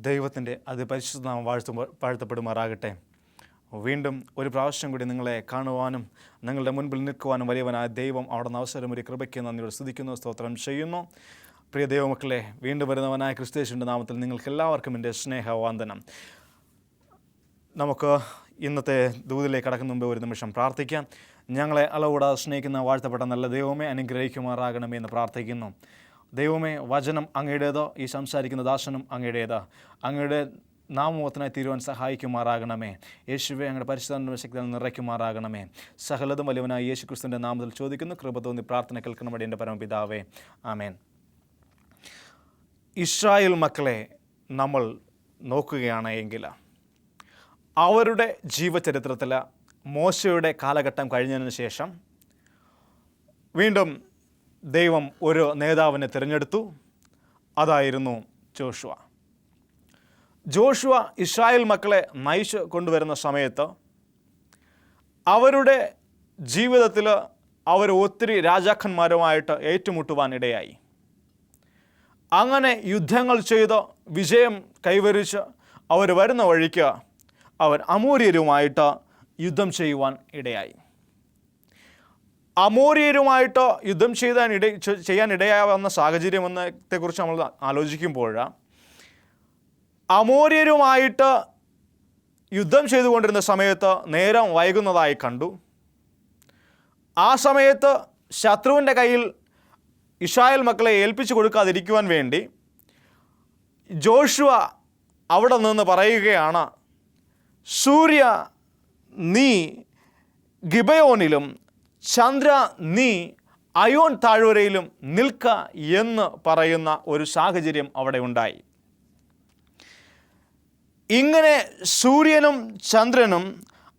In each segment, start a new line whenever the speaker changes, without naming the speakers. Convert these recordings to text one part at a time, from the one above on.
ദൈവത്തിൻ്റെ അതിപരിശുദ്ധ നാമം വാഴ്ത്തപ്പെടുമാറാകട്ടെ. വീണ്ടും ഒരു പ്രാവശ്യം കൂടി നിങ്ങളെ കാണുവാനും നിങ്ങളുടെ മുൻപിൽ നിൽക്കുവാനും വലിയവനായ ദൈവം അവിടുന്ന് അവസരമൊരു കൃപയ്ക്ക് നന്ദിയോട് സ്തുതിക്കുന്നു, സ്തോത്രം ചെയ്യുന്നു. പ്രിയ ദൈവമക്കളെ, വീണ്ടും വരുന്നവനായ ക്രിസ്തുയേശുവിൻ്റെ നാമത്തിൽ നിങ്ങൾക്കെല്ലാവർക്കും എൻ്റെ സ്നേഹവന്ദനം. നമുക്ക് ഇന്നത്തെ ദൂതിലേക്ക് കടക്കുന്ന മുമ്പ് ഒരു നിമിഷം പ്രാർത്ഥിക്കാം. ഞങ്ങളെ അളവുകൂടാതെ സ്നേഹിക്കുന്ന വാഴ്ത്തപ്പെട്ട നല്ല ദൈവമേ, അനുഗ്രഹിക്കുമാറാകണമേ എന്ന് പ്രാർത്ഥിക്കുന്നു. ദൈവമേ, വചനം അങ്ങയുടേതോ, ഈ സംസാരിക്കുന്ന ദാസനും അങ്ങയുടേതോ, അങ്ങയുടെ നാമോഹത്തിനായി തീരുവാൻ സഹായിക്കുമാറാകണമേ. യേശുവെ, അങ്ങയുടെ പരിശുദ്ധ ശക്തിയിൽ നിറയ്ക്കുമാറാകണമേ. സകലതും വലിയവനായ യേശു ക്രിസ്തുവിൻ്റെ നാമത്തിൽ ചോദിക്കുന്നു, കൃപ തോന്നി പ്രാർത്ഥന കേൾക്കണമേ എൻ്റെ പരമപിതാവേ, ആമേൻ. ഇസ്രായേൽ മക്കളെ നമ്മൾ നോക്കുകയാണ് എങ്കിൽ അവരുടെ ജീവചരിത്രത്തിൽ മോശയുടെ കാലഘട്ടം കഴിഞ്ഞതിന് ശേഷം വീണ്ടും ദൈവം ഒരു നേതാവിനെ തിരഞ്ഞെടുത്തു. അതായിരുന്നു ജോഷുവ. ഇസ്രായേൽ മക്കളെ നയിച്ച് കൊണ്ടുവരുന്ന സമയത്ത് അവരുടെ ജീവിതത്തിൽ അവർ ഒത്തിരി രാജാക്കന്മാരുമായിട്ട് ഏറ്റുമുട്ടുവാൻ ഇടയായി. അങ്ങനെ യുദ്ധങ്ങൾ ചെയ്ത് വിജയം കൈവരിച്ച് അവർ വരുന്ന വഴിക്ക് അവർ അമോര്യരുമായിട്ട് യുദ്ധം ചെയ്യുവാൻ ഇടയായി. അമോര്യരുമായിട്ട് യുദ്ധം ചെയ്യാൻ ഇടയാവുന്ന സാഹചര്യം എന്നത്തെക്കുറിച്ച് നമ്മൾ ആലോചിക്കുമ്പോൾ, അമോര്യരുമായിട്ട് യുദ്ധം ചെയ്തുകൊണ്ടിരുന്ന സമയത്ത് നേരം വൈകുന്നതായി കണ്ടു. ആ സമയത്ത് ശത്രുവിൻ്റെ കയ്യിൽ ഇസ്രായേൽ മക്കളെ ഏൽപ്പിച്ചു കൊടുക്കാതിരിക്കുവാൻ വേണ്ടി ജോഷുവ അവിടെ നിന്ന് പറയുകയാണ്, സൂര്യ നീ ഗിബയോനിലും ചന്ദ്ര നീ അയോൻ താഴ്വരയിലും നിൽക്ക എന്ന് പറയുന്ന ഒരു സാഹചര്യം അവിടെ ഉണ്ടായി. ഇങ്ങനെ സൂര്യനും ചന്ദ്രനും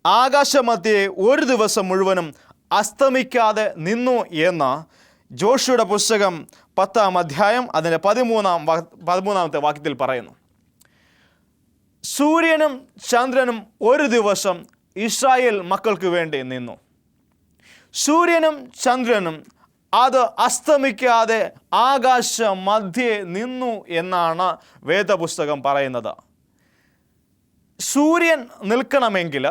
ആകാശമധ്യേ ഒരു ദിവസം മുഴുവനും അസ്തമിക്കാതെ നിന്നു എന്ന് ജോഷുവയുടെ പുസ്തകം 10-ാം അധ്യായം അതിൻ്റെ 13-ാമത്തെ വാക്യത്തിൽ പറയുന്നു. സൂര്യനും ചന്ദ്രനും ഒരു ദിവസം ഇസ്രായേൽ മക്കൾക്ക് വേണ്ടി നിന്നു. സൂര്യനും ചന്ദ്രനും അത് അസ്തമിക്കാതെ ആകാശ മധ്യേ നിന്നു എന്നാണ് വേദപുസ്തകം പറയുന്നത്. സൂര്യൻ നിൽക്കണമെങ്കിൽ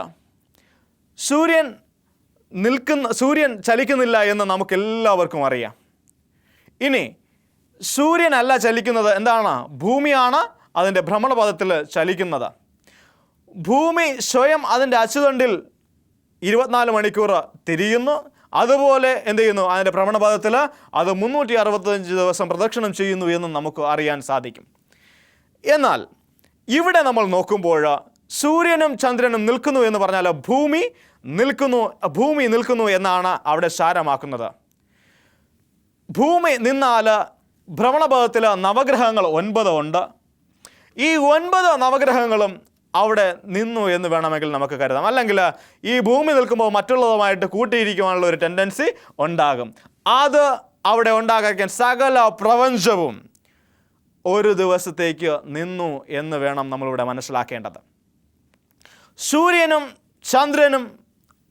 സൂര്യൻ ചലിക്കുന്നില്ല എന്ന് നമുക്കെല്ലാവർക്കും അറിയാം. ഇനി സൂര്യനല്ല ചലിക്കുന്നത്, എന്താണ്? ഭൂമിയാണ് അതിൻ്റെ ഭ്രമണപഥത്തിൽ ചലിക്കുന്നത്. ഭൂമി സ്വയം അതിൻ്റെ അച്ചുതണ്ടിൽ 24 മണിക്കൂർ തിരിയുന്നു. അതുപോലെ എന്ത് ചെയ്യുന്നു? അതിൻ്റെ ഭ്രമണപഥത്തിൽ അത് 365 ദിവസം പ്രദക്ഷിണം ചെയ്യുന്നു എന്ന് നമുക്ക് അറിയാൻ സാധിക്കും. എന്നാൽ ഇവിടെ നമ്മൾ നോക്കുമ്പോൾ സൂര്യനും ചന്ദ്രനും നിൽക്കുന്നു എന്ന് പറഞ്ഞാൽ ഭൂമി നിൽക്കുന്നു എന്നാണ് അവിടെ സാരമാക്കുന്നത്. ഭൂമി നിന്നാൽ ഭ്രമണപഥത്തിൽ നവഗ്രഹങ്ങൾ 9 ഉണ്ട്. ഈ 9 നവഗ്രഹങ്ങളും അവിടെ നിന്നു എന്ന് വേണമെങ്കിൽ നമുക്ക് കരുതാം. അല്ലെങ്കിൽ ഈ ഭൂമി നിൽക്കുമ്പോൾ മറ്റുള്ളതുമായിട്ട് കൂട്ടിയിരിക്കുവാനുള്ള ഒരു ടെൻഡൻസി ഉണ്ടാകും. അത് അവിടെ ഉണ്ടാക്കാൻ സകല പ്രപഞ്ചവും ഒരു ദിവസത്തേക്ക് നിന്നു എന്ന് വേണം നമ്മളിവിടെ മനസ്സിലാക്കേണ്ടത്. സൂര്യനും ചന്ദ്രനും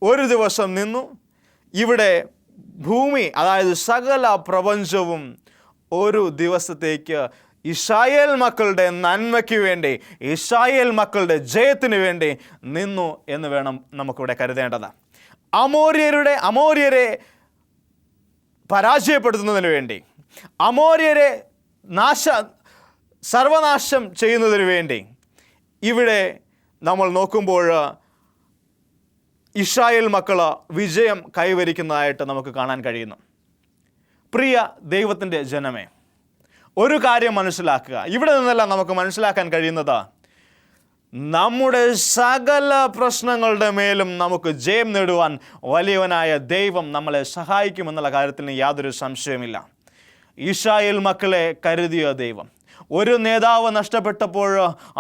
ഒരു ദിവസം നിന്നു. ഇവിടെ ഭൂമി, അതായത് സകല പ്രപഞ്ചവും ഒരു ദിവസത്തേക്ക് ഇസ്രായേൽ മക്കളുടെ നന്മയ്ക്ക് വേണ്ടി, ഇസ്രായേൽ മക്കളുടെ ജയത്തിന് വേണ്ടി നിന്നു എന്ന് വേണം നമുക്കിവിടെ കരുതേണ്ടത്. അമോര്യരെ പരാജയപ്പെടുത്തുന്നതിന് വേണ്ടി, അമോര്യരെ സർവനാശം ചെയ്യുന്നതിന് വേണ്ടി ഇവിടെ നമ്മൾ നോക്കുമ്പോൾ ഇസ്രായേൽ മക്കൾ വിജയം കൈവരിക്കുന്നതായിട്ട് നമുക്ക് കാണാൻ കഴിയുന്നു. പ്രിയ ദൈവത്തിൻ്റെ ജനമേ, ഒരു കാര്യം മനസ്സിലാക്കുക. ഇവിടെ നിന്നെല്ലാം നമുക്ക് മനസ്സിലാക്കാൻ കഴിയുന്നത്, നമ്മുടെ സകല പ്രശ്നങ്ങളുടെ മേലും നമുക്ക് ജയം നേടുവാൻ വലിയവനായ ദൈവം നമ്മളെ സഹായിക്കുമെന്നുള്ള കാര്യത്തിന് യാതൊരു സംശയമില്ല. ഇസ്രായേൽ മക്കളെ കരുതിയ ദൈവം, ഒരു നേതാവ് നഷ്ടപ്പെട്ടപ്പോൾ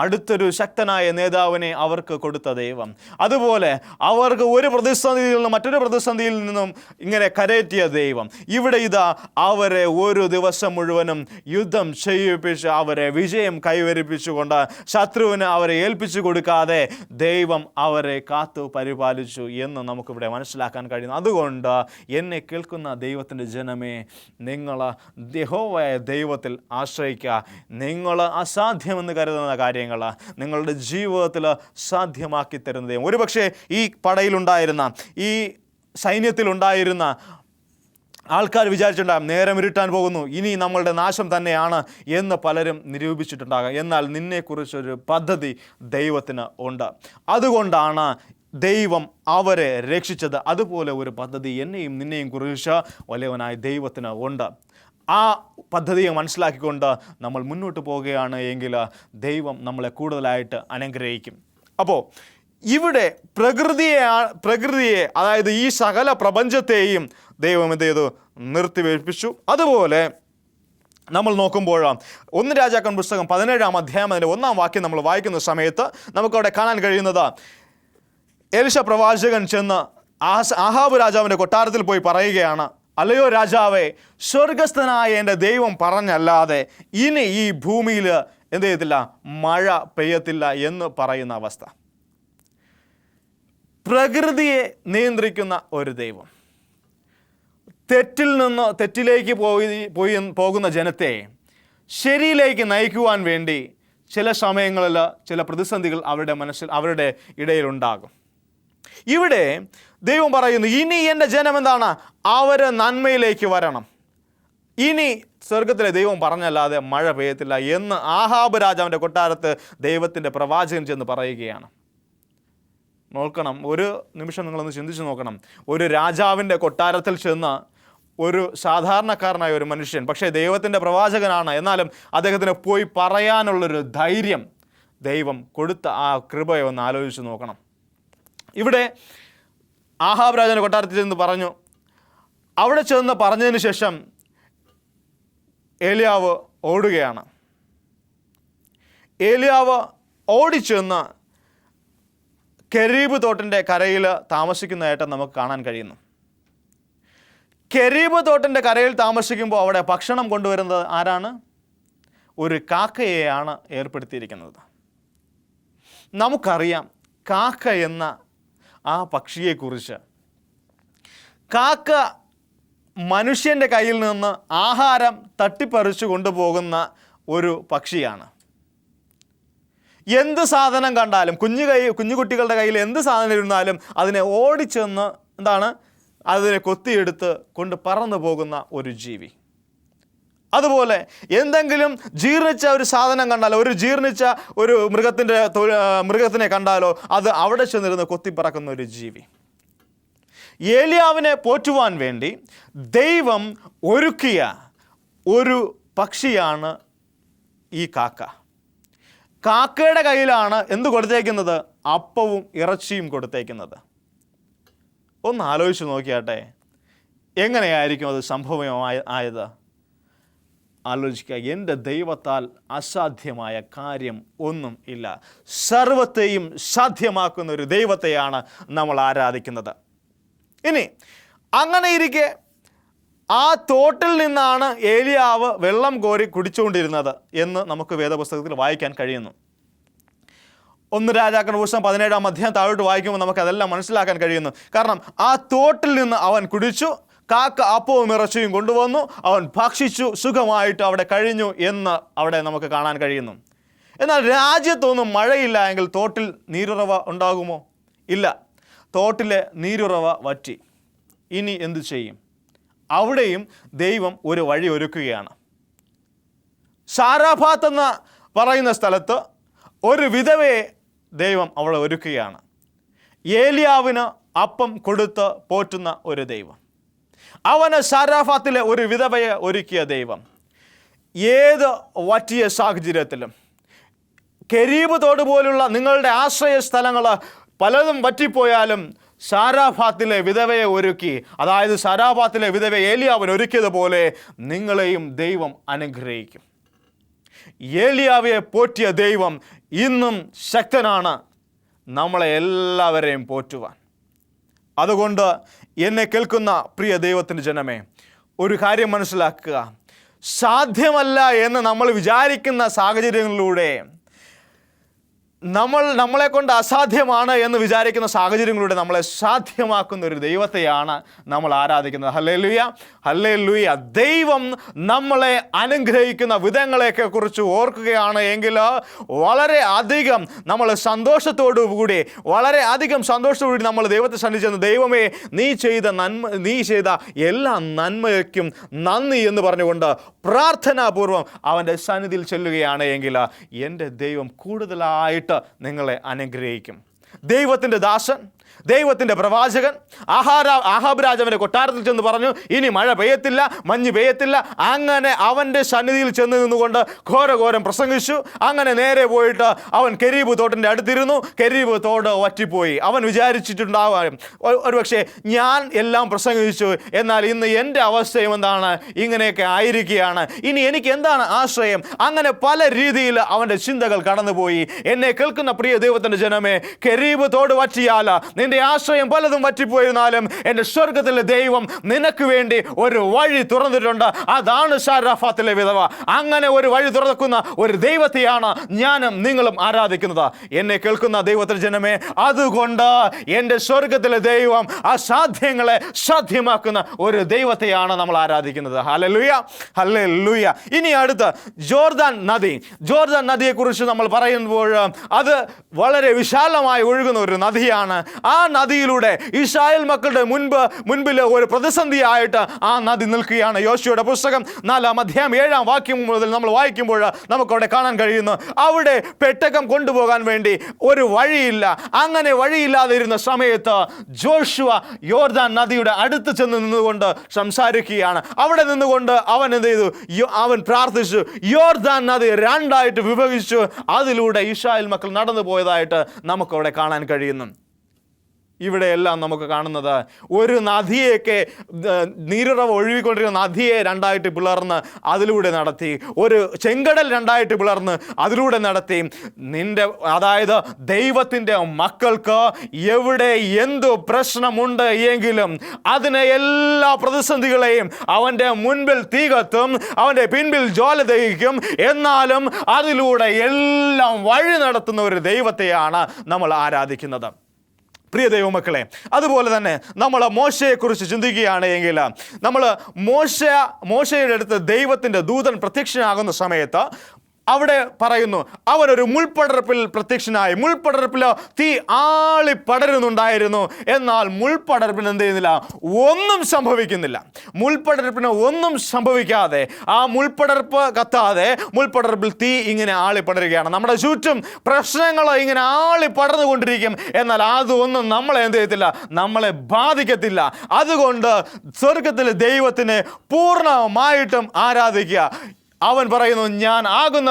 അടുത്തൊരു ശക്തനായ നേതാവിനെ അവർക്ക് കൊടുത്ത ദൈവം, അതുപോലെ അവർക്ക് ഒരു പ്രതിസന്ധിയിൽ നിന്നും മറ്റൊരു പ്രതിസന്ധിയിൽ നിന്നും ഇങ്ങനെ കരയറ്റിയ ദൈവം, ഇവിടെ ഇതാ അവരെ ഒരു ദിവസം മുഴുവനും യുദ്ധം ചെയ്യിപ്പിച്ച് അവരെ വിജയം കൈവരിപ്പിച്ചുകൊണ്ട് ശത്രുവിന് അവരെ ഏൽപ്പിച്ചു കൊടുക്കാതെ ദൈവം അവരെ കാത്തു പരിപാലിച്ചു എന്ന് നമുക്കിവിടെ മനസ്സിലാക്കാൻ കഴിയുന്നു. അതുകൊണ്ട് എന്നെ കേൾക്കുന്ന ദൈവത്തിൻ്റെ ജനമേ, നിങ്ങൾ യഹോവയായ ദൈവത്തിൽ ആശ്രയിക്കുക. നിങ്ങൾ അസാധ്യമെന്ന് കരുതുന്ന കാര്യങ്ങൾ നിങ്ങളുടെ ജീവിതത്തിൽ സാധ്യമാക്കി തരുന്ന ദൈവം. ഒരുപക്ഷെ ഈ പടയിലുണ്ടായിരുന്ന, ഈ സൈന്യത്തിലുണ്ടായിരുന്ന ആൾക്കാർ വിചാരിച്ചിട്ടുണ്ടാകും നേരം ഇരുട്ടാൻ പോകുന്നു, ഇനി നമ്മളുടെ നാശം തന്നെയാണ് എന്ന് പലരും നിരൂപിച്ചിട്ടുണ്ടാകാം. എന്നാൽ നിന്നെക്കുറിച്ചൊരു പദ്ധതി ദൈവത്തിന് ഉണ്ട്. അതുകൊണ്ടാണ് ദൈവം അവരെ രക്ഷിച്ചത്. അതുപോലെ ഒരു പദ്ധതി എന്നെയും നിന്നെയും കുറിച്ച് വലിയവനായ ദൈവത്തിന് ഉണ്ട്. ആ പദ്ധതിയെ മനസ്സിലാക്കിക്കൊണ്ട് നമ്മൾ മുന്നോട്ട് പോവുകയാണ് എങ്കിൽ ദൈവം നമ്മളെ കൂടുതലായിട്ട് അനുഗ്രഹിക്കും. അപ്പോൾ ഇവിടെ പ്രകൃതിയെ അതായത് ഈ സകല പ്രപഞ്ചത്തെയും ദൈവം എന്ത് ചെയ്തു? നിർത്തിവെപ്പിച്ചു. അതുപോലെ നമ്മൾ നോക്കുമ്പോൾ 1 രാജാക്കൻ പുസ്തകം 17-ാം അധ്യായം അതിൻ്റെ 1-ാം വാക്യം നമ്മൾ വായിക്കുന്ന സമയത്ത് നമുക്കവിടെ കാണാൻ കഴിയുന്നത്, എലിശ പ്രവാചകൻ ചെന്ന് ആഹാബ് രാജാവിൻ്റെ കൊട്ടാരത്തിൽ പോയി പറയുകയാണ്, അല്ലയോ രാജാവേ, സ്വർഗസ്ഥനായ എൻ്റെ ദൈവം പറഞ്ഞല്ലാതെ ഇനി ഈ ഭൂമിയിൽ എന്ത് ചെയ്യത്തില്ല, മഴ പെയ്യത്തില്ല എന്ന് പറയുന്ന അവസ്ഥ. പ്രകൃതിയെ നിയന്ത്രിക്കുന്ന ഒരു ദൈവം തെറ്റിൽ നിന്ന് തെറ്റിലേക്ക് പോകുന്ന ജനത്തെ ശരിയിലേക്ക് നയിക്കുവാൻ വേണ്ടി ചില സമയങ്ങളിൽ ചില പ്രതിസന്ധികൾ അവരുടെ ഇടയിലുണ്ടാകും. ഇവിടെ ദൈവം പറയുന്നു, ഇനി എൻ്റെ ജനം എന്താണ്? അവർ നന്മയിലേക്ക് വരണം. ഇനി സ്വർഗത്തിലെ ദൈവം പറഞ്ഞല്ലാതെ മഴ പെയ്യത്തില്ല എന്ന് ആഹാബ് രാജാവിൻ്റെ കൊട്ടാരത്ത് ദൈവത്തിൻ്റെ പ്രവാചകൻ ചെന്ന് പറയുകയാണ്. നോക്കണം, ഒരു നിമിഷം നിങ്ങളൊന്ന് ചിന്തിച്ച് നോക്കണം. ഒരു രാജാവിൻ്റെ കൊട്ടാരത്തിൽ ചെന്ന് ഒരു സാധാരണക്കാരനായ ഒരു മനുഷ്യൻ, പക്ഷേ ദൈവത്തിൻ്റെ പ്രവാചകനാണ്, എന്നാലും അദ്ദേഹത്തിന് പോയി പറയാനുള്ളൊരു ധൈര്യം ദൈവം കൊടുത്ത ആ കൃപയെ ഒന്ന് ആലോചിച്ച് നോക്കണം. ഇവിടെ ആഹാബ് രാജാവിൻ്റെ കൊട്ടാരത്തിൽ ചെന്ന് പറഞ്ഞു. അവിടെ ചെന്ന് പറഞ്ഞതിന് ശേഷം ഏലിയാവ് ഓടുകയാണ്. ഏലിയാവ് ഓടിച്ചെന്ന് കെരീബ് തോട്ടിൻ്റെ കരയിൽ താമസിക്കുന്നതായിട്ട് നമുക്ക് കാണാൻ കഴിയുന്നു. കെരീബ് തോട്ടിൻ്റെ കരയിൽ താമസിക്കുമ്പോൾ അവിടെ ഭക്ഷണം കൊണ്ടുവരുന്നത് ആരാണ്? ഒരു കാക്കയെയാണ് ഏർപ്പെടുത്തിയിരിക്കുന്നത്. നമുക്കറിയാം കാക്ക എന്ന ആ പക്ഷിയെക്കുറിച്ച്. കാക്ക മനുഷ്യൻ്റെ കയ്യിൽ നിന്ന് ആഹാരം തട്ടിപ്പറിച്ചു കൊണ്ടുപോകുന്ന ഒരു പക്ഷിയാണ്. എന്ത് സാധനം കണ്ടാലും, കുഞ്ഞുകുട്ടികളുടെ കയ്യിൽ എന്ത് സാധനം ഇരുന്നാലും അതിനെ ഓടിച്ചെന്ന് അതിനെ കൊത്തിയെടുത്ത് കൊണ്ട് പറന്നു പോകുന്ന ഒരു ജീവി. അതുപോലെ എന്തെങ്കിലും ജീർണിച്ച ഒരു സാധനം കണ്ടാലോ, ജീർണിച്ച ഒരു മൃഗത്തിനെ കണ്ടാലോ അത് അവിടെ ചെന്നിരുന്ന് കൊത്തിപ്പറക്കുന്ന ഒരു ജീവി. ഏലിയാവിനെ പോറ്റുവാൻ വേണ്ടി ദൈവം ഒരുക്കിയ ഒരു പക്ഷിയാണ് ഈ കാക്ക. കാക്കയുടെ കയ്യിലാണ് എന്ത് കൊടുത്തേക്കുന്നത്? അപ്പവും ഇറച്ചിയും കൊടുത്തേക്കുന്നത്. ഒന്ന് ആലോചിച്ച് നോക്കിയാട്ടെ, എങ്ങനെയായിരിക്കും അത് സംഭവമായത്? ആലോചിക്കുക. എൻ്റെ ദൈവത്താൽ അസാധ്യമായ കാര്യം ഒന്നും ഇല്ല. സർവത്തെയും സാധ്യമാക്കുന്ന ഒരു ദൈവത്തെയാണ് നമ്മൾ ആരാധിക്കുന്നത്. ഇനി അങ്ങനെ ഇരിക്കെ ആ തോട്ടിൽ നിന്നാണ് ഏലിയാവ് വെള്ളം കോരി കുടിച്ചുകൊണ്ടിരുന്നത് എന്ന് നമുക്ക് വേദപുസ്തകത്തിൽ വായിക്കാൻ കഴിയുന്നു. 1 രാജാക്കൻ പുസ്തകം 17-ാം അധ്യായം താഴോട്ട് വായിക്കുമ്പോൾ നമുക്ക് അതെല്ലാം മനസ്സിലാക്കാൻ കഴിയുന്നു. കാരണം ആ തോട്ടിൽ നിന്ന് അവൻ കുടിച്ചു, കാക്ക അപ്പവും ഇറച്ചിയും കൊണ്ടുവന്നു, അവൻ ഭക്ഷിച്ചു, സുഖമായിട്ട് അവിടെ കഴിഞ്ഞു എന്ന് അവിടെ നമുക്ക് കാണാൻ കഴിയുന്നു. എന്നാൽ രാജ്യത്തൊന്നും മഴയില്ല എങ്കിൽ തോട്ടിൽ നീരുറവ ഉണ്ടാകുമോ? ഇല്ല, തോട്ടിലെ നീരുറവ വറ്റി. ഇനി എന്തു ചെയ്യും? അവിടെയും ദൈവം ഒരു വഴി ഒരുക്കുകയാണ്. സാരാഫാത്ത് എന്ന് പറയുന്ന സ്ഥലത്ത് ഒരു വിധവയെ ദൈവം അവളെ ഒരുക്കുകയാണ്. ഏലിയാവിന് അപ്പം കൊടുത്ത് പോറ്റുന്ന ഒരു ദൈവം, അവന് സാരാഫാത്തിലെ ഒരു വിധവയെ ഒരുക്കിയ ദൈവം. ഏത് വറ്റിയ സാഹചര്യത്തിലും, കെരീബ് തോട് പോലുള്ള നിങ്ങളുടെ ആശ്രയ സ്ഥലങ്ങൾ പലതും വറ്റിപ്പോയാലും സാരാഫാത്തിലെ വിധവയെ ഒരുക്കി, അതായത് സാരാഫാത്തിലെ വിധവ ഏലിയാവിന് ഒരുക്കിയതുപോലെ നിങ്ങളെയും ദൈവം അനുഗ്രഹിക്കും. ഏലിയാവിനെ പോറ്റിയ ദൈവം ഇന്നും ശക്തനാണ് നമ്മളെ എല്ലാവരെയും പോറ്റുവാൻ. അതുകൊണ്ട് എന്നെ കേൾക്കുന്ന പ്രിയ ദൈവത്തിൻ്റെ ജനമേ, ഒരു കാര്യം മനസ്സിലാക്കുക. സാധ്യമല്ല എന്ന് നമ്മൾ വിചാരിക്കുന്ന സാഹചര്യങ്ങളിലൂടെ നമ്മളെ കൊണ്ട് അസാധ്യമാണ് എന്ന് വിചാരിക്കുന്ന സാഹചര്യങ്ങളിലൂടെ നമ്മളെ സാധ്യമാക്കുന്ന ഒരു ദൈവത്തെയാണ് നമ്മൾ ആരാധിക്കുന്നത്. Hallelujah, hallelujah. ദൈവം നമ്മളെ അനുഗ്രഹിക്കുന്ന വിധങ്ങളെയൊക്കെ കുറിച്ച് ഓർക്കുകയാണ് എങ്കിൽ വളരെ അധികം നമ്മൾ സന്തോഷത്തോടുകൂടി നമ്മൾ ദൈവത്തെ സന്നിധിച്ചെന്ന്, ദൈവമേ നീ ചെയ്ത എല്ലാ നന്മയ്ക്കും നന്ദി എന്ന് പറഞ്ഞുകൊണ്ട് പ്രാർത്ഥനാപൂർവം അവൻ്റെ സന്നിധിയിൽ ചെല്ലുകയാണ് എങ്കിൽ എൻ്റെ ദൈവം കൂടുതലായിട്ട് നിങ്ങളെ അനുഗ്രഹിക്കും. ദൈവത്തിൻ്റെ ദാസൻ, ദൈവത്തിൻ്റെ പ്രവാചകൻ ആഹാബ് രാജാവിൻ്റെ കൊട്ടാരത്തിൽ ചെന്ന് പറഞ്ഞു, ഇനി മഴ പെയ്യത്തില്ല, മഞ്ഞ് പെയ്യത്തില്ല. അങ്ങനെ അവൻ്റെ സന്നിധിയിൽ ചെന്ന് നിന്നുകൊണ്ട് ഘോരഘോരം പ്രസംഗിച്ചു. അങ്ങനെ നേരെ പോയിട്ട് അവൻ കെരീബ് തോട്ടിൻ്റെ അടുത്തിരുന്നു. കെരീബ് തോട് വറ്റിപ്പോയി. അവൻ വിചാരിച്ചിട്ടുണ്ടാവാം ഒരുപക്ഷെ ഞാൻ എല്ലാം പ്രസംഗിച്ചു, എന്നാൽ ഇന്ന് എൻ്റെ അവസ്ഥയും എന്താണ്, ഇങ്ങനെയൊക്കെ ആയിരിക്കുകയാണ്, ഇനി എനിക്ക് എന്താണ് ആശ്രയം? അങ്ങനെ പല രീതിയിൽ അവൻ്റെ ചിന്തകൾ കടന്നുപോയി. എന്നെ കേൾക്കുന്ന പ്രിയ ദൈവത്തിൻ്റെ ജനമേ, കെരീബ് തോട് വറ്റിയാൽ നിന്റെ ആശ്രയം പലതും വറ്റിപ്പോയിരുന്നാലും എൻ്റെ സ്വർഗത്തിലെ ദൈവം നിനക്ക് വേണ്ടി ഒരു വഴി തുറന്നിട്ടുണ്ട്. അതാണ് സാരഫാത്തിലെ വിധവ. അങ്ങനെ ഒരു വഴി തുറക്കുന്ന ഒരു ദൈവത്തെയാണ് ഞാനും നിങ്ങളും ആരാധിക്കുന്നത്. എന്നെ കേൾക്കുന്ന ദൈവത്തിൻ്റെ ജനമേ, അതുകൊണ്ട് എൻ്റെ സ്വർഗത്തിലെ ദൈവം അസാധ്യങ്ങളെ സാധ്യമാക്കുന്ന ഒരു ദൈവത്തെയാണ് നമ്മൾ ആരാധിക്കുന്നത്. Hallelujah, hallelujah. ഇനി അടുത്ത് ജോർദാൻ നദിയെക്കുറിച്ച് നമ്മൾ പറയുമ്പോൾ അത് വളരെ വിശാലമായി ഒഴുകുന്ന ഒരു നദിയാണ്. ആ നദിയിലൂടെ ഇസ്രായേൽ മക്കളുടെ മുൻപിൽ ഒരു പ്രതിസന്ധിയായിട്ട് ആ നദി നിൽക്കുകയാണ്. യോശുവയുടെ പുസ്തകം 4-ാം അധ്യായം 7-ാം വാക്യം മുതൽ നമ്മൾ വായിക്കുമ്പോൾ നമുക്കവിടെ കാണാൻ കഴിയുന്നു, അവിടെ പെട്ടകം കൊണ്ടുപോകാൻ വേണ്ടി ഒരു വഴിയില്ല. അങ്ങനെ വഴിയില്ലാതെ ഇരുന്ന സമയത്ത് ജോഷുവ യോർദാൻ നദിയുടെ അടുത്ത് ചെന്ന് നിന്നുകൊണ്ട് സംസാരിക്കുകയാണ്. അവിടെ നിന്നുകൊണ്ട് അവൻ എന്ത് ചെയ്തു? അവൻ പ്രാർത്ഥിച്ചു. യോർദാൻ നദി രണ്ടായിട്ട് വിഭജിച്ചു. അതിലൂടെ ഇസ്രായേൽ മക്കൾ നടന്നു പോയതായിട്ട് നമുക്കവിടെ കാണാൻ കഴിയുന്നു. ഇവിടെയെല്ലാം നമുക്ക് കാണുന്നത് ഒരു നദിയൊക്കെ നീരുറവ് ഒഴുകിക്കൊണ്ടിരിക്കുന്ന നദിയെ രണ്ടായിട്ട് പിളർന്ന് അതിലൂടെ നടത്തി, ഒരു ചെങ്കടൽ രണ്ടായിട്ട് പിളർന്ന് അതിലൂടെ നടത്തി. അതായത് ദൈവത്തിൻ്റെ മക്കൾക്ക് എവിടെ എന്തു പ്രശ്നമുണ്ട് എങ്കിലും അതിനെ എല്ലാ പ്രതിസന്ധികളെയും അവൻ്റെ മുൻപിൽ തീ കത്തും, അവൻ്റെ പിൻപിൽ ജ്വാല ദഹിക്കും. എന്നാലും അതിലൂടെ എല്ലാം വഴി നടത്തുന്ന ഒരു ദൈവത്തെയാണ് നമ്മൾ ആരാധിക്കുന്നത്. പ്രിയ ദൈവമക്കളെ, അതുപോലെ തന്നെ നമ്മൾ മോശയെക്കുറിച്ച് ചിന്തിക്കുകയാണ് എങ്കിൽ നമ്മൾ മോശയുടെ അടുത്ത് ദൈവത്തിൻ്റെ ദൂതൻ പ്രത്യക്ഷനാകുന്ന സമയത്ത് അവിടെ പറയുന്നു, അവനൊരു മുൾപടർപ്പിൽ പ്രത്യക്ഷനായി. മുൾപടർപ്പിൽ തീ ആളി പടരുന്നുണ്ടായിരുന്നു. എന്നാൽ മുൾപടർപ്പിന് എന്ത് ചെയ്യുന്നില്ല? ഒന്നും സംഭവിക്കുന്നില്ല. മുൾപടർപ്പിന് ഒന്നും സംഭവിക്കാതെ, ആ മുൾപടർപ്പ് കത്താതെ മുൾപടർപ്പിൽ തീ ഇങ്ങനെ ആളി പടരുകയാണ്. നമ്മുടെ ചുറ്റും പ്രശ്നങ്ങൾ ഇങ്ങനെ ആളി പടർന്നുകൊണ്ടിരിക്കും. എന്നാൽ അതൊന്നും നമ്മളെ എന്ത് ചെയ്യത്തില്ല, നമ്മളെ ബാധിക്കത്തില്ല. അതുകൊണ്ട് സ്വർഗത്തിലെ ദൈവത്തിനെ പൂർണ്ണമായിട്ടും ആരാധിക്കുക. അവൻ പറയുന്നു, ഞാൻ ആകുന്നു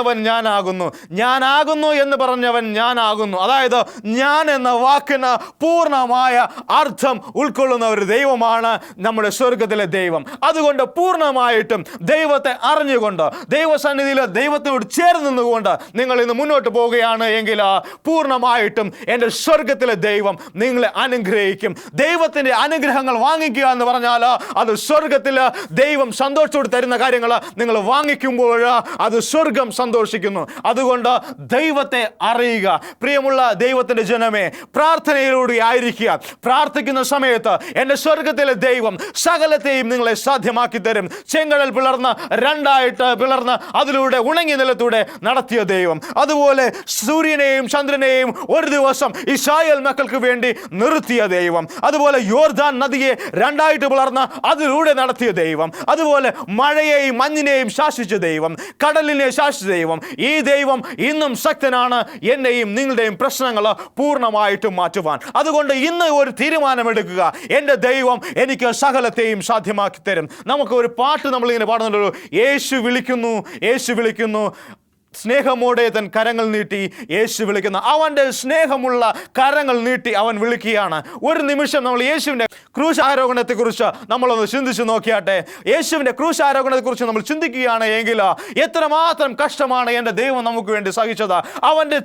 എന്ന് പറഞ്ഞവൻ ഞാനാകുന്നു. അതായത് ഞാൻ എന്ന വാക്കിന് പൂർണ്ണമായ അർത്ഥം ഉൾക്കൊള്ളുന്ന ഒരു ദൈവമാണ് നമ്മുടെ സ്വർഗത്തിലെ ദൈവം. അതുകൊണ്ട് പൂർണ്ണമായിട്ടും ദൈവത്തെ അറിഞ്ഞുകൊണ്ട് ദൈവസന്നിധിയിൽ ദൈവത്തോട് ചേർന്ന് നിന്നുകൊണ്ട് നിങ്ങൾ ഇന്ന് മുന്നോട്ട് പോവുകയാണ് എങ്കിൽ പൂർണ്ണമായിട്ടും എൻ്റെ സ്വർഗത്തിലെ ദൈവം നിങ്ങളെ അനുഗ്രഹിക്കും. ദൈവത്തിൻ്റെ അനുഗ്രഹങ്ങൾ വാങ്ങിക്കുക എന്ന് പറഞ്ഞാൽ അത് സ്വർഗത്തിൽ ദൈവം സന്തോഷത്തോട് തരുന്ന കാര്യങ്ങൾ നിങ്ങൾ വാങ്ങിക്കുമ്പോൾ അത് സ്വർഗം സന്തോഷിക്കുന്നു. അതുകൊണ്ട് ദൈവത്തെ അറിയുക. പ്രിയമുള്ള ദൈവത്തിൻ്റെ ജനമേ, പ്രാർത്ഥനയിലൂടെ ആയിരിക്കുക. പ്രാർത്ഥിക്കുന്ന സമയത്ത് എൻ്റെ സ്വർഗത്തിലെ ദൈവം സകലത്തെയും നിങ്ങളെ സാധ്യമാക്കി തരും. ചെങ്കടൽ രണ്ടായിട്ട് പിളർന്ന് അതിലൂടെ ഉണങ്ങിയ നിലത്തൂടെ നടത്തിയ ദൈവം, അതുപോലെ സൂര്യനെയും ചന്ദ്രനെയും ഒരു ദിവസം ഇസ്രായേൽ മക്കൾക്ക് വേണ്ടി നിർത്തിയ ദൈവം, അതുപോലെ യോർദാൻ നദിയെ രണ്ടായിട്ട് പിളർന്ന് അതിലൂടെ നടത്തിയ ദൈവം, അതുപോലെ മഴയെയും മഞ്ഞിനെയും ശാസിച്ച ദൈവം, കടലിനെ ശാസിച്ച ദൈവം. ഈ ദൈവം ഇന്നും ശക്തനാണ് എന്നെയും നിങ്ങളുടെയും പ്രശ്നങ്ങൾ പൂർണ്ണമായിട്ടും മാറ്റുവാൻ. അതുകൊണ്ട് ഇന്ന് ഒരു തീരുമാനമെടുക്കുക, എൻ്റെ ദൈവം എനിക്ക് സകലത്തെയും സാധ്യമാക്കി തരും. നമുക്ക് ഒരു പാട്ട് നമ്മളിങ്ങനെ പാടുന്നുണ്ടല്ലോ, യേശു വിളിക്കുന്നു സ്നേഹമോടെ തൻ കരങ്ങൾ നീട്ടി യേശു വിളിക്കുന്ന. അവൻ്റെ സ്നേഹമുള്ള കരങ്ങൾ നീട്ടി അവൻ വിളിക്കുകയാണ്. ഒരു നിമിഷം നമ്മൾ യേശുവിൻ്റെ ക്രൂശാരോഹണത്തെക്കുറിച്ച് നമ്മളൊന്ന് ചിന്തിച്ച് നോക്കിയാട്ടെ. യേശുവിൻ്റെ ക്രൂശാരോഹണത്തെക്കുറിച്ച് നമ്മൾ ചിന്തിക്കുകയാണ് എങ്കിൽ എത്രമാത്രം കഷ്ടമാണ് എൻ്റെ ദൈവം നമുക്ക് വേണ്ടി സഹിച്ചത്. അവൻ്റെ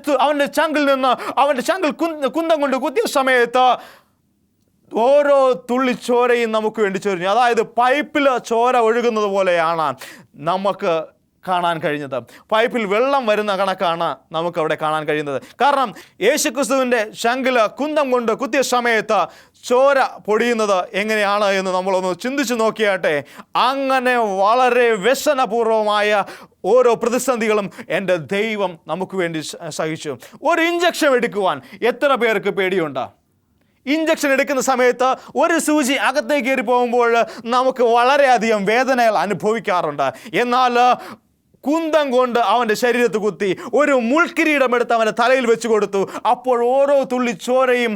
ചങ്കിൽ കുന്തം കൊണ്ട് കുത്തിയ സമയത്ത് ഓരോ തുള്ളി ചോരയും നമുക്ക് വേണ്ടി ചൊരിഞ്ഞു. അതായത് പൈപ്പിൽ ചോര ഒഴുകുന്നത് പോലെയാണ് നമുക്ക് കാണാൻ കഴിഞ്ഞത്. പൈപ്പിൽ വെള്ളം വരുന്ന കണക്കാണ് നമുക്കവിടെ കാണാൻ കഴിയുന്നത്. കാരണം യേശുക്രിസ്തുവിൻ്റെ ശംഖിൽ കുന്തം കൊണ്ട് കുത്തിയ സമയത്ത് ചോര പൊടിയുന്നത് എങ്ങനെയാണ് എന്ന് നമ്മളൊന്ന് ചിന്തിച്ചു നോക്കിയാട്ടെ. അങ്ങനെ വളരെ വ്യസനപൂർവമായ ഓരോ പ്രതിസന്ധികളും എൻ്റെ ദൈവം നമുക്ക് വേണ്ടി സഹിച്ചു. ഒരു ഇഞ്ചക്ഷൻ എടുക്കുവാൻ എത്ര പേർക്ക് പേടിയുണ്ട്? ഇഞ്ചക്ഷൻ എടുക്കുന്ന സമയത്ത് ഒരു സൂചി അകത്തേക്ക് കയറി പോകുമ്പോൾ നമുക്ക് വളരെയധികം വേദനകൾ അനുഭവിക്കാറുണ്ട്. എന്നാൽ കുന്തം കൊണ്ട് അവൻ്റെ ശരീരത്ത് കുത്തി ഒരു മുൾക്കിരീടം എടുത്ത് അവൻ്റെ തലയിൽ വെച്ച് കൊടുത്തു. അപ്പോൾ ഓരോ തുള്ളി ചോരയും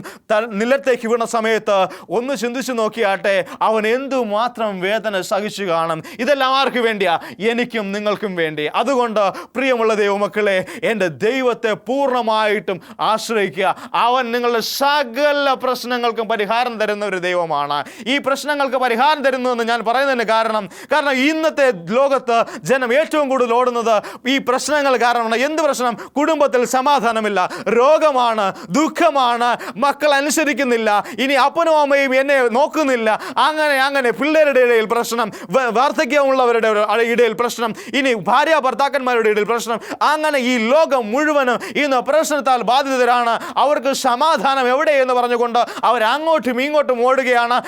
നിലത്തേക്ക് വീണ സമയത്ത് ഒന്ന് ചിന്തിച്ചു നോക്കിയാട്ടെ, അവൻ എന്തുമാത്രം വേദന സഹിച്ചു കാണും. ഇതെല്ലാം ആർക്ക് വേണ്ടിയാ? എനിക്കും നിങ്ങൾക്കും വേണ്ടി. അതുകൊണ്ട് പ്രിയമുള്ള ദൈവമക്കളെ, എൻ്റെ ദൈവത്തെ പൂർണ്ണമായിട്ടും ആശ്രയിക്കുക. അവൻ നിങ്ങളുടെ സകല പ്രശ്നങ്ങൾക്കും പരിഹാരം തരുന്ന ഒരു ദൈവമാണ്. ഈ പ്രശ്നങ്ങൾക്ക് പരിഹാരം തരുന്നതെന്ന് ഞാൻ പറയുന്നതിന് കാരണം ഇന്നത്തെ ലോകത്ത് ജനം ഏറ്റവും കൂടുതൽ ഓടുന്നത് ഈ പ്രശ്നങ്ങൾ കാരണമാണ്. എന്ത് പ്രശ്നം? കുടുംബത്തിൽ സമാധാനമില്ല, രോഗമാണ്, ദുഃഖമാണ്, മക്കൾ അനുസരിക്കുന്നില്ല, ഇനി അപ്പനും അമ്മയും എന്നെ നോക്കുന്നില്ല, അങ്ങനെ പിള്ളേരുടെ ഇടയിൽ പ്രശ്നം, വാർദ്ധക്യമുള്ളവരുടെ ഇടയിൽ പ്രശ്നം, ഇനി ഭാര്യ ഭർത്താക്കന്മാരുടെ ഇടയിൽ പ്രശ്നം. അങ്ങനെ ഈ ലോകം മുഴുവനും ഇന്ന് പ്രശ്നത്താൽ ബാധിതരാണ്. അവർക്ക് സമാധാനം എവിടെ എന്ന് പറഞ്ഞുകൊണ്ട് അവർ അങ്ങോട്ടും ഇങ്ങോട്ടും ഓടുകയാണ്.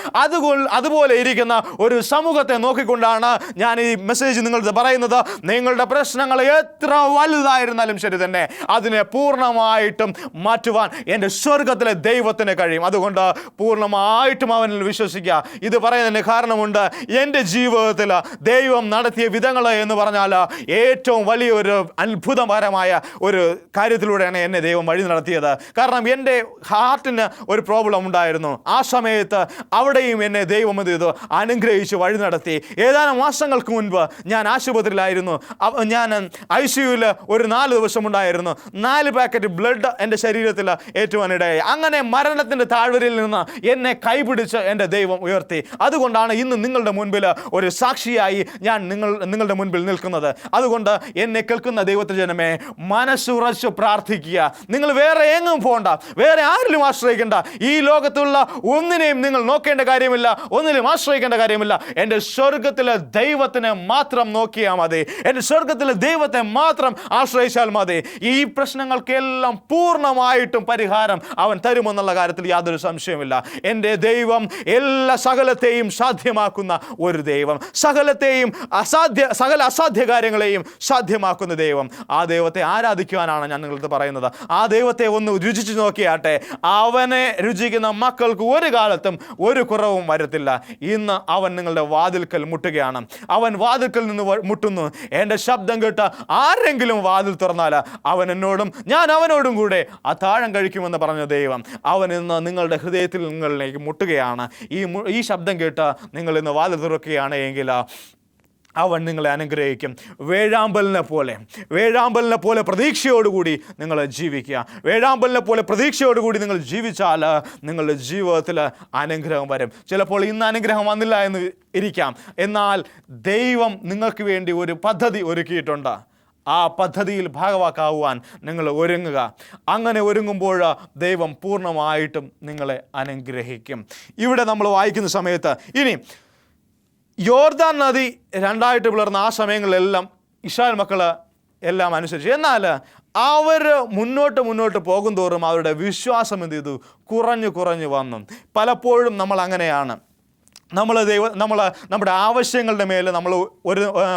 അതുപോലെ ഇരിക്കുന്ന ഒരു സമൂഹത്തെ നോക്കിക്കൊണ്ടാണ് ഞാൻ ഈ മെസ്സേജ് നിങ്ങൾക്ക് പറയുന്നത്. നിങ്ങളുടെ പ്രശ്നങ്ങൾ എത്ര വലുതായിരുന്നാലും ശരി തന്നെ അതിനെ പൂർണ്ണമായിട്ടും മാറ്റുവാൻ എൻ്റെ സ്വർഗത്തിലെ ദൈവത്തിന് കഴിയും. അതുകൊണ്ട് പൂർണ്ണമായിട്ടും അവനിൽ വിശ്വസിക്കുക. ഇത് പറയുന്നതിന് കാരണമുണ്ട്. എൻ്റെ ജീവിതത്തിൽ ദൈവം നടത്തിയ വിധങ്ങൾ എന്ന് പറഞ്ഞാൽ ഏറ്റവും വലിയൊരു അത്ഭുതകരമായ ഒരു കാര്യത്തിലൂടെയാണ് എന്നെ ദൈവം വഴി നടത്തിയത്. കാരണം എൻ്റെ ഹാർട്ടിന് ഒരു പ്രോബ്ലം ഉണ്ടായിരുന്നു. ആ സമയത്ത് അവിടെയും എന്നെ ദൈവം എന്ത് ചെയ്തു? അനുഗ്രഹിച്ച് വഴി നടത്തി. ഏതാനും മാസങ്ങൾക്ക് മുൻപ് ഞാൻ ആശുപത്രിയിലായിരുന്നു. ഞാൻ ICUവിൽ ഒരു 4 ദിവസം ഉണ്ടായിരുന്നു. 4 പാക്കറ്റ് ബ്ലഡ് എൻ്റെ ശരീരത്തിൽ ഏറ്റുവാനിടയായി. അങ്ങനെ മരണത്തിൻ്റെ താഴ്വരയിൽ നിന്ന് എന്നെ കൈപിടിച്ച് എൻ്റെ ദൈവം ഉയർത്തി. അതുകൊണ്ടാണ് ഇന്ന് നിങ്ങളുടെ മുൻപിൽ ഒരു സാക്ഷിയായി ഞാൻ നിങ്ങളുടെ മുൻപിൽ നിൽക്കുന്നത്. അതുകൊണ്ട് എന്നെ കേൾക്കുന്ന ദൈവത്തിൻ്റെ ജനമേ, മനസ്സുറച്ച് പ്രാർത്ഥിക്കുക. നിങ്ങൾ വേറെ എങ്ങും പോകണ്ട, വേറെ ആരിലും ആശ്രയിക്കേണ്ട. ഈ ലോകത്തുള്ള ഒന്നിനെയും നിങ്ങൾ നോക്കേണ്ട കാര്യമില്ല, ഒന്നിലും ആശ്രയിക്കേണ്ട കാര്യമില്ല. എൻ്റെ സ്വർഗത്തിലെ ദൈവത്തിനെ മാത്രം നോക്കിയാൽ മതി. എൻ്റെ സ്വർഗത്തിലെ ദൈവത്തെ മാത്രം ആശ്രയിച്ചാൽ മതി. ഈ പ്രശ്നങ്ങൾക്കെല്ലാം പൂർണ്ണമായിട്ടും പരിഹാരം അവൻ തരുമെന്നുള്ള കാര്യത്തിൽ യാതൊരു സംശയമില്ല. എൻ്റെ ദൈവം എല്ലാ സകലത്തെയും സാധ്യമാക്കുന്ന ഒരു ദൈവം, സകലത്തെയും സകല അസാധ്യ കാര്യങ്ങളെയും സാധ്യമാക്കുന്ന ദൈവം. ആ ദൈവത്തെ ആരാധിക്കുവാനാണ് ഞാൻ നിങ്ങൾക്ക് പറയുന്നത്. ആ ദൈവത്തെ ഒന്ന് രുചിച്ചു നോക്കിയാട്ടെ. അവനെ രുചിക്കുന്ന മക്കൾക്ക് ഒരു കാലത്തും ഒരു കുറവും വരത്തില്ല. ഇന്ന് അവൻ നിങ്ങളുടെ വാതിൽക്കൽ മുട്ടുകയാണ്. അവൻ വാതിൽക്കൽ നിന്ന് മുട്ടുന്നു. എൻ്റെ ശബ്ദം കേട്ട് ആരെങ്കിലും വാതിൽ തുറന്നാൽ അവൻ എന്നോടും ഞാൻ അവനോടും കൂടെ അത്താഴം കഴിക്കുമെന്ന് പറഞ്ഞ ദൈവം അവൻ ഇന്ന് നിങ്ങളുടെ ഹൃദയത്തിൽ നിങ്ങളിലേക്ക് മുട്ടുകയാണ്. ഈ ശബ്ദം കേട്ട് നിങ്ങൾ ഇന്ന് വാതിൽ തുറക്കുകയാണ് എങ്കിൽ അവൻ നിങ്ങളെ അനുഗ്രഹിക്കും. വേഴാമ്പലിനെ പോലെ പ്രതീക്ഷയോടുകൂടി നിങ്ങൾ ജീവിക്കുക. വേഴാമ്പലിനെ പോലെ പ്രതീക്ഷയോടുകൂടി നിങ്ങൾ ജീവിച്ചാൽ നിങ്ങളുടെ ജീവിതത്തിൽ അനുഗ്രഹം വരും. ചിലപ്പോൾ ഇന്ന് അനുഗ്രഹം വന്നില്ല എന്ന് ഇരിക്കാം, എന്നാൽ ദൈവം നിങ്ങൾക്ക് വേണ്ടി ഒരു പദ്ധതി ഒരുക്കിയിട്ടുണ്ട്. ആ പദ്ധതിയിൽ ഭാഗവാക്കാവുവാൻ നിങ്ങൾ ഒരുങ്ങുക. അങ്ങനെ ഒരുങ്ങുമ്പോൾ ദൈവം പൂർണ്ണമായിട്ടും നിങ്ങളെ അനുഗ്രഹിക്കും. ഇവിടെ നമ്മൾ വായിക്കുന്ന സമയത്ത് ഇനി യോർദാൻ നദി 2 പിളർന്ന ആ സമയങ്ങളിലെല്ലാം ഇസ്രായേൽ മക്കൾ എല്ലാം അനുസരിച്ചു. എന്നാൽ അവർ മുന്നോട്ട് പോകും തോറും അവരുടെ വിശ്വാസം എന്ത് ചെയ്തു? കുറഞ്ഞു വന്നു. പലപ്പോഴും നമ്മൾ അങ്ങനെയാണ്. നമ്മുടെ ആവശ്യങ്ങളുടെ മേൽ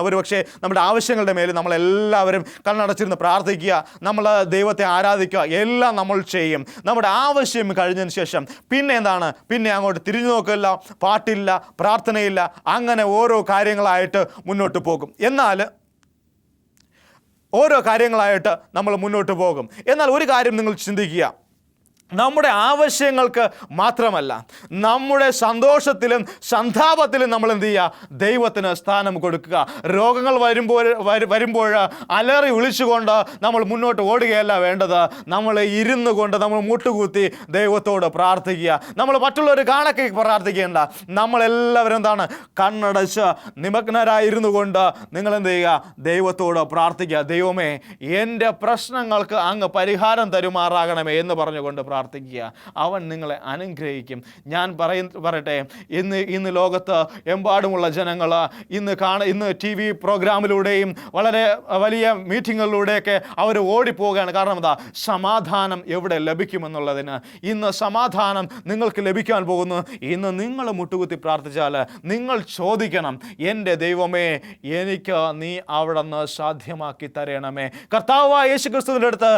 ഒരു പക്ഷേ നമ്മുടെ ആവശ്യങ്ങളുടെ മേൽ നമ്മളെല്ലാവരും കണ്ണടച്ചിരുന്ന് പ്രാർത്ഥിക്കുക, നമ്മൾ ദൈവത്തെ ആരാധിക്കുക, എല്ലാം നമ്മൾ ചെയ്യും. നമ്മുടെ ആവശ്യം കഴിഞ്ഞതിന് ശേഷം പിന്നെ അങ്ങോട്ട് തിരിഞ്ഞു നോക്കില്ല, പാട്ടില്ല, പ്രാർത്ഥനയില്ല, അങ്ങനെ ഓരോ കാര്യങ്ങളായിട്ട് മുന്നോട്ട് പോകും. എന്നാൽ ഒരു കാര്യം നിങ്ങൾ ചിന്തിക്കുക. നമ്മുടെ ആവശ്യങ്ങൾക്ക് മാത്രമല്ല, നമ്മുടെ സന്തോഷത്തിലും സന്താപത്തിലും നമ്മൾ എന്ത് ചെയ്യുക? ദൈവത്തിന് സ്ഥാനം കൊടുക്കുക. രോഗങ്ങൾ വരുമ്പോൾ അലറി വിളിച്ചുകൊണ്ട് നമ്മൾ മുന്നോട്ട് ഓടുകയല്ല വേണ്ടത്. നമ്മൾ ഇരുന്നു കൊണ്ട് നമ്മൾ മുട്ടുകുത്തി ദൈവത്തോട് പ്രാർത്ഥിക്കുക. നമ്മൾ മറ്റുള്ളവർ കാണക്കെ പ്രാർത്ഥിക്കേണ്ട. നമ്മളെല്ലാവരും കണ്ണടച്ച് നിമഗ്നരായിരുന്നു കൊണ്ട് നിങ്ങൾ എന്ത് ചെയ്യുക? ദൈവത്തോട് പ്രാർത്ഥിക്കുക. ദൈവമേ, എൻ്റെ പ്രശ്നങ്ങൾക്ക് അങ്ങ് പരിഹാരം തരുമാറാകണമേ എന്ന് പറഞ്ഞുകൊണ്ട് പ്രാർത്ഥിക്കുക. അവൻ നിങ്ങളെ അനുഗ്രഹിക്കും. ഞാൻ പറയട്ടെ, ഇന്ന് ലോകത്ത് എമ്പാടുമുള്ള ജനങ്ങൾ ഇന്ന് TV പ്രോഗ്രാമിലൂടെയും വളരെ വലിയ മീറ്റിങ്ങുകളിലൂടെയൊക്കെ അവർ ഓടിപ്പോവുകയാണ്. കാരണം എന്താ? സമാധാനം എവിടെ ലഭിക്കുമെന്നുള്ളതിന്. ഇന്ന് സമാധാനം നിങ്ങൾക്ക് ലഭിക്കാൻ പോകുന്നു. ഇന്ന് നിങ്ങൾ മുട്ടുകുത്തി പ്രാർത്ഥിച്ചാൽ നിങ്ങൾ ചോദിക്കണം, എൻ്റെ ദൈവമേ, എനിക്ക് നീ അവിടെ നിന്ന് സാധ്യമാക്കി തരണമേ. കർത്താവായ യേശുക്രിസ്തുവിൻ്റെ അടുത്ത്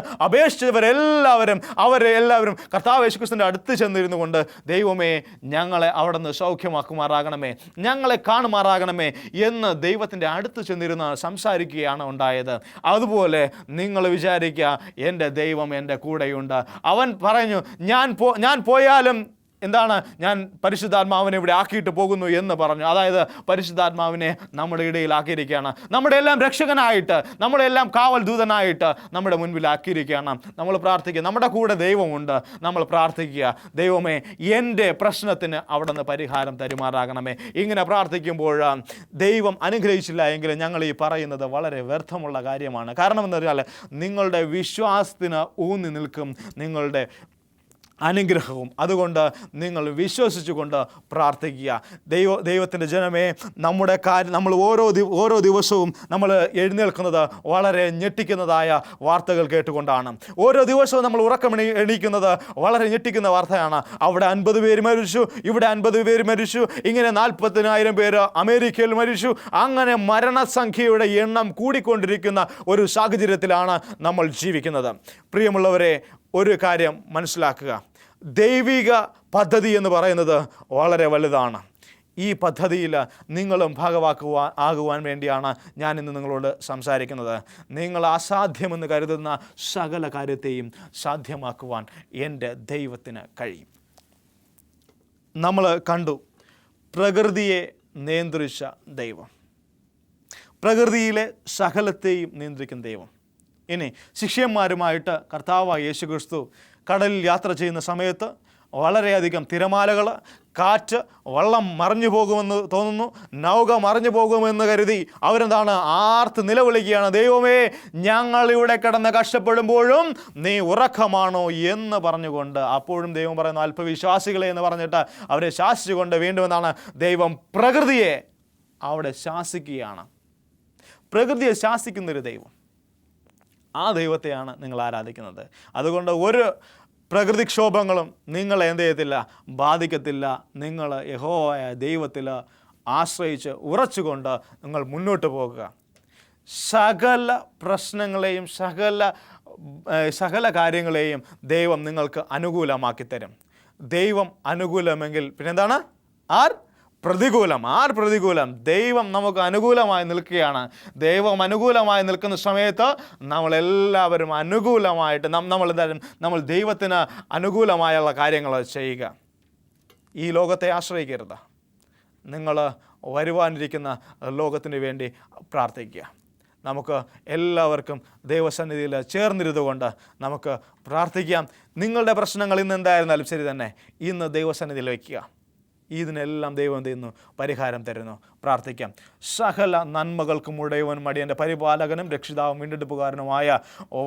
അവരെല്ലാവരും കർത്താവ് യേശുക്രിസ്തുവിൻ്റെ അടുത്ത് ചെന്നിരുന്നു കൊണ്ട്, ദൈവമേ, ഞങ്ങളെ അവിടെ നിന്ന് സൗഖ്യമാക്കുമാറാകണമേ, ഞങ്ങളെ കാണുമാറാകണമേ എന്ന് ദൈവത്തിൻ്റെ അടുത്ത് ചെന്നിരുന്ന് സംസാരിക്കുകയാണ് ഉണ്ടായത്. അതുപോലെ നിങ്ങൾ വിചാരിക്കുക, എൻ്റെ ദൈവം എൻ്റെ കൂടെയുണ്ട്. അവൻ പറഞ്ഞു, ഞാൻ പോയാലും എന്താണ്, ഞാൻ പരിശുദ്ധാത്മാവിനെ ഇവിടെ ആക്കിയിട്ട് പോകുന്നു എന്ന് പറഞ്ഞു. അതായത് പരിശുദ്ധാത്മാവിനെ നമ്മുടെ ഇടയിൽ ആക്കിയിരിക്കുകയാണ്. നമ്മുടെ എല്ലാം രക്ഷകനായിട്ട്, നമ്മുടെ എല്ലാം കാവൽ ദൂതനായിട്ട് നമ്മുടെ മുൻപിൽ ആക്കിയിരിക്കുകയാണ്. നമ്മൾ പ്രാർത്ഥിക്കുക, നമ്മുടെ കൂടെ ദൈവമുണ്ട്. നമ്മൾ പ്രാർത്ഥിക്കുക, ദൈവമേ, എൻ്റെ പ്രശ്നത്തിന് അവിടെ നിന്ന് പരിഹാരം തരുമാറാകണമേ. ഇങ്ങനെ പ്രാർത്ഥിക്കുമ്പോൾ ദൈവം അനുഗ്രഹിച്ചില്ല എങ്കിൽ ഞങ്ങൾ ഈ പറയുന്നത് വളരെ വ്യർത്ഥമുള്ള കാര്യമാണ്. കാരണം എന്ന് പറഞ്ഞാൽ നിങ്ങളുടെ വിശ്വാസത്തിന് ഊന്നി നിൽക്കും നിങ്ങളുടെ അനുഗ്രഹവും. അതുകൊണ്ട് നിങ്ങൾ വിശ്വസിച്ചുകൊണ്ട് പ്രാർത്ഥിക്കുക. ദൈവത്തിൻ്റെ ജനമേ, നമ്മൾ ഓരോ ദിവസവും നമ്മൾ എഴുന്നേൽക്കുന്നത് വളരെ ഞെട്ടിക്കുന്നതായ വാർത്തകൾ കേട്ടുകൊണ്ടാണ്. ഓരോ ദിവസവും നമ്മൾ എണീക്കുന്നത് വളരെ ഞെട്ടിക്കുന്ന വാർത്തയാണ്. അവിടെ 50 പേര് മരിച്ചു, ഇവിടെ 50 പേര് മരിച്ചു, ഇങ്ങനെ 40,000 പേര് അമേരിക്കയിൽ മരിച്ചു. അങ്ങനെ മരണസംഖ്യയുടെ എണ്ണം കൂടിക്കൊണ്ടിരിക്കുന്ന ഒരു സാഹചര്യത്തിലാണ് നമ്മൾ ജീവിക്കുന്നത്. പ്രിയമുള്ളവരെ, ഒരു കാര്യം മനസ്സിലാക്കുക, ദൈവിക പദ്ധതി എന്ന് പറയുന്നത് വളരെ വലുതാണ്. ഈ പദ്ധതിയിൽ നിങ്ങളും ആകുവാൻ വേണ്ടിയാണ് ഞാൻ ഇന്ന് നിങ്ങളോട് സംസാരിക്കുന്നത്. നിങ്ങൾ അസാധ്യമെന്ന് കരുതുന്ന സകല കാര്യത്തെയും സാധ്യമാക്കുവാൻ എൻ്റെ ദൈവത്തിന് കഴിയും. നമ്മൾ കണ്ടു പ്രകൃതിയെ നിയന്ത്രിച്ച ദൈവം, പ്രകൃതിയിലെ സകലത്തെയും നിയന്ത്രിക്കുന്ന ദൈവം. ഇനി ശിഷ്യന്മാരുമായിട്ട് കർത്താവായ യേശുക്രിസ്തു കടലിൽ യാത്ര ചെയ്യുന്ന സമയത്ത് വളരെയധികം തിരമാലകൾ, കാറ്റ്, വള്ളം മറിഞ്ഞു പോകുമെന്ന് തോന്നുന്നു, നൗക മറിഞ്ഞു പോകുമെന്ന് കരുതി അവരെന്താണ്, ആർത്ത് നിലവിളിക്കുകയാണ്, ദൈവമേ, ഞങ്ങളിവിടെ കിടന്ന് കഷ്ടപ്പെടുമ്പോഴും നീ ഉറക്കമാണോ എന്ന് പറഞ്ഞുകൊണ്ട്. അപ്പോഴും ദൈവം പറയുന്നു, അല്പവിശ്വാസികളെ എന്ന് പറഞ്ഞിട്ട് അവരെ ശാസിച്ചുകൊണ്ട് വീണ്ടും എന്താണ്, ദൈവം പ്രകൃതിയെ അവിടെ ശാസിക്കുകയാണ്. പ്രകൃതിയെ ശാസിക്കുന്നൊരു ദൈവം, ആ ദൈവത്തെയാണ് നിങ്ങൾ ആരാധിക്കുന്നത്. അതുകൊണ്ട് ഒരു പ്രകൃതിക്ഷോഭങ്ങളും നിങ്ങളെ എന്ത് ചെയ്യത്തില്ല, ബാധിക്കത്തില്ല. നിങ്ങൾ യഹോവയായ ദൈവത്തിൽ ആശ്രയിച്ച് ഉറച്ചുകൊണ്ട് നിങ്ങൾ മുന്നോട്ട് പോകുക. സകല പ്രശ്നങ്ങളെയും സകല കാര്യങ്ങളെയും ദൈവം നിങ്ങൾക്ക് അനുകൂലമാക്കി തരും. ദൈവം അനുകൂലമെങ്കിൽ പിന്നെന്താണ്, പ്രതികൂലം. ദൈവം നമുക്ക് അനുകൂലമായി നിൽക്കുകയാണ്. ദൈവം അനുകൂലമായി നിൽക്കുന്ന സമയത്ത് നമ്മളെല്ലാവരും അനുകൂലമായിട്ട് നമ്മൾ ദൈവത്തിന് അനുകൂലമായുള്ള കാര്യങ്ങൾ ചെയ്യുക. ഈ ലോകത്തെ ആശ്രയിക്കരുത്. നിങ്ങൾ വരുവാനിരിക്കുന്ന ലോകത്തിന് വേണ്ടി പ്രാർത്ഥിക്കുക. നമുക്ക് എല്ലാവർക്കും ദൈവസന്നിധിയിൽ ചേർന്നിരുന്നുകൊണ്ട് നമുക്ക് പ്രാർത്ഥിക്കാം. നിങ്ങളുടെ പ്രശ്നങ്ങൾ ഇന്ന് എന്തായിരുന്നാലും ശരി തന്നെ, ഇന്ന് ദൈവസന്നിധിയിൽ വയ്ക്കുക. ഇതിനെല്ലാം ദൈവം ചെയ്യുന്നു, പരിഹാരം തരുന്നു. പ്രാർത്ഥിക്കാം. സകല നന്മകൾക്കും ഉടയവനും അടിയൻ്റെ പരിപാലകനും രക്ഷിതാവും വീണ്ടെടുപ്പുകാരനുമായ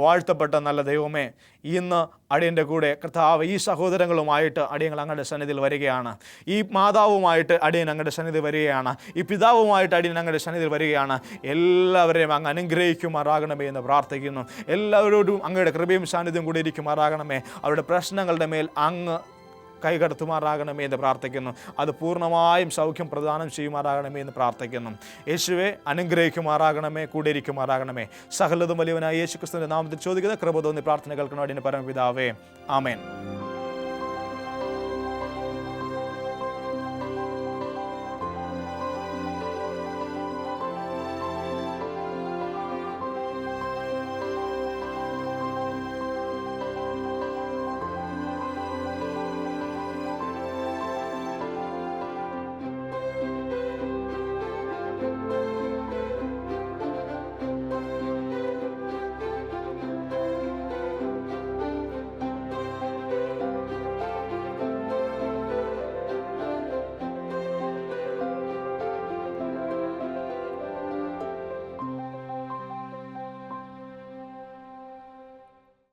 വാഴ്ത്തപ്പെട്ട നല്ല ദൈവമേ, ഇന്ന് അടിയൻ്റെ കൂടെ കർത്താവ് ഈ സഹോദരങ്ങളുമായിട്ട് അടിയങ്ങൾ അങ്ങയുടെ സന്നിധിയിൽ വരികയാണ്. ഈ മാതാവുമായിട്ട് അടിയൻ അങ്ങയുടെ സന്നിധി വരികയാണ്. ഈ പിതാവുമായിട്ട് അടിയൻ അങ്ങയുടെ സന്നിധിയിൽ വരികയാണ്. എല്ലാവരെയും അങ്ങ് അനുഗ്രഹിക്കുമാറാകണമേ എന്ന് പ്രാർത്ഥിക്കുന്നു. എല്ലാവരോടും അങ്ങയുടെ കൃപയും സാന്നിധ്യം കൂടി ഇരിക്കുമാറാകണമേ. അവരുടെ പ്രശ്നങ്ങളുടെ മേൽ അങ്ങ് കൈകടത്തുമാറാകണമേ എന്ന് പ്രാർത്ഥിക്കുന്നു. അത് പൂർണ്ണമായും സൗഖ്യം പ്രദാനം ചെയ്യുമാറാകണമേ എന്ന് പ്രാർത്ഥിക്കുന്നു. യേശുവെ, അനുഗ്രഹിക്കുമാറാകണമേ, കൂടെ ഇരിക്കുമാറാകണമേ. സകലതും വലിയവനായ യേശുക്രിസ്തുവിന്റെ നാമത്തിൽ ചോദിക്കുന്ന കൃപ തോന്നി പ്രാർത്ഥന കേൾക്കണോ അടിയന്റെ പരമപിതാവേ, ആമേൻ.